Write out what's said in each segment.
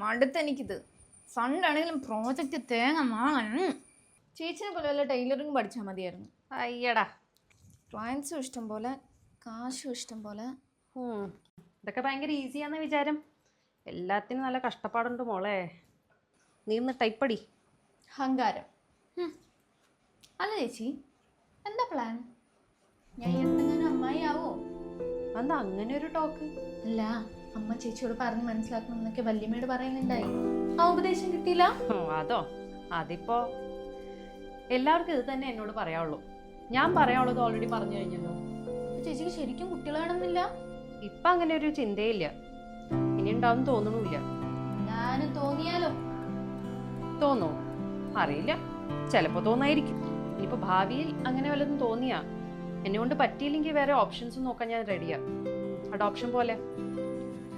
മടുത്തെനിക്കിത്. ഫണ്ടാണെങ്കിലും project തേങ്ങ മാങ്ങണം. ചേച്ചിനെ പോലെ വല്ല ടൈലറിങ് പഠിച്ചാൽ മതിയായിരുന്നു. അയ്യടാ, ക്ലയൻസും ഇഷ്ടം പോലെ, കാശും ഇഷ്ടം പോലെ. ഇതൊക്കെ ഭയങ്കര ഈസിയാന്ന വിചാരം. എല്ലാത്തിനും നല്ല കഷ്ടപ്പാടുണ്ട് മോളെ. നീ ഒന്ന് ടൈപ്പടി. അഹങ്കാരം. അല്ല ചേച്ചി, എന്താ പ്ലാൻ? ഞാൻ എന്തെങ്കിലും അമ്മായി ആവോ? എന്താ അങ്ങനെ ഒരു ടോക്ക്? അല്ല, അമ്മ ചേച്ചിയോട് പറഞ്ഞ് മനസ്സിലാക്കണം എന്നൊക്കെ വല്യമ്മയോട് പറയുന്നുണ്ടായി. ആ ഉപദേശം കിട്ടിയില്ല? അതോ, അതിപ്പോ എല്ലാവർക്കും ഇത് തന്നെ എന്നോട് പറയാവുള്ളൂ. ഞാൻ പറയാനുള്ളത് ഓൾറെഡി പറഞ്ഞു കഴിഞ്ഞല്ലോ. ചേച്ചിക്ക് ശരിക്കും കുട്ടികൾ വേണമെന്നില്ല? ഇപ്പൊ അങ്ങനെ ഒരു ചിന്തയില്ല. ഇനി ഉണ്ടാവും തോന്നണില്ല. ഞാനും തോന്നിയാലോ? തോന്നോ? അറിയില്ല, ചിലപ്പോ തോന്നായിരിക്കും. ഇനിയിപ്പോ ഭാവിയിൽ അങ്ങനെ വല്ലതും തോന്നിയാ എന്നെ കൊണ്ട് പറ്റിയില്ലെങ്കിൽ വേറെ ഓപ്ഷൻസ് നോക്കാൻ ഞാൻ റെഡിയാ. അഡോപ്ഷൻ പോലെ.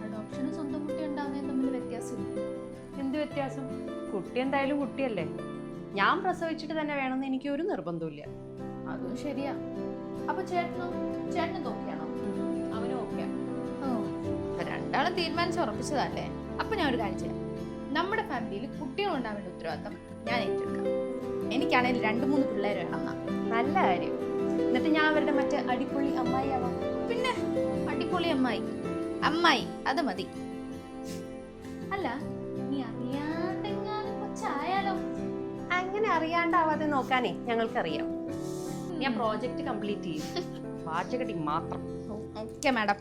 അഡോപ്ഷനും സ്വന്തം കുട്ടി ഉണ്ടാവുന്നതും തമ്മിൽ വ്യത്യാസമില്ല. എന്ത് വ്യത്യാസം? കുട്ടി എന്തായാലും കുട്ടിയല്ലേ. ഞാൻ പ്രസവിച്ചിട്ട് തന്നെ വേണമെന്ന് എനിക്ക് ഒരു നിർബന്ധമില്ല. അതും ശരിയാ. അപ്പൊ ചേട്ടനും നോക്കിയാണോ? അവനും ഓക്കെ. രണ്ടാളും തീരുമാനിച്ച് ഉറപ്പിച്ചതല്ലേ? അപ്പൊ ഞാൻ ഒരു കാര്യം ചെയ്യാം. നമ്മുടെ ഫാമിലിയിൽ കുട്ടികൾ ഉണ്ടാവേണ്ട ഉത്തരവാദിത്തം ഞാൻ ഏറ്റെടുക്കാം. എനിക്കാണെങ്കിൽ 2-3 പിള്ളേർ വേണം. നല്ല കാര്യം. എന്നിട്ട് ഞാൻ അവരുടെ മറ്റേ അടിപൊളി അമ്മായി ആവാം. പിന്നെ അടിപൊളി അമ്മായി അത് മതി. അല്ല, നീ അറിയാണ്ടെങ്ങാനും കൊച്ചായാലോ? അങ്ങനെ അറിയാണ്ടാവാതെ നോക്കാനേ ഞങ്ങൾക്കറിയാം. ഞാൻ പ്രോജക്റ്റ് കംപ്ലീറ്റ് ചെയ്യും. വാചകടി മാത്രം. Okay madam.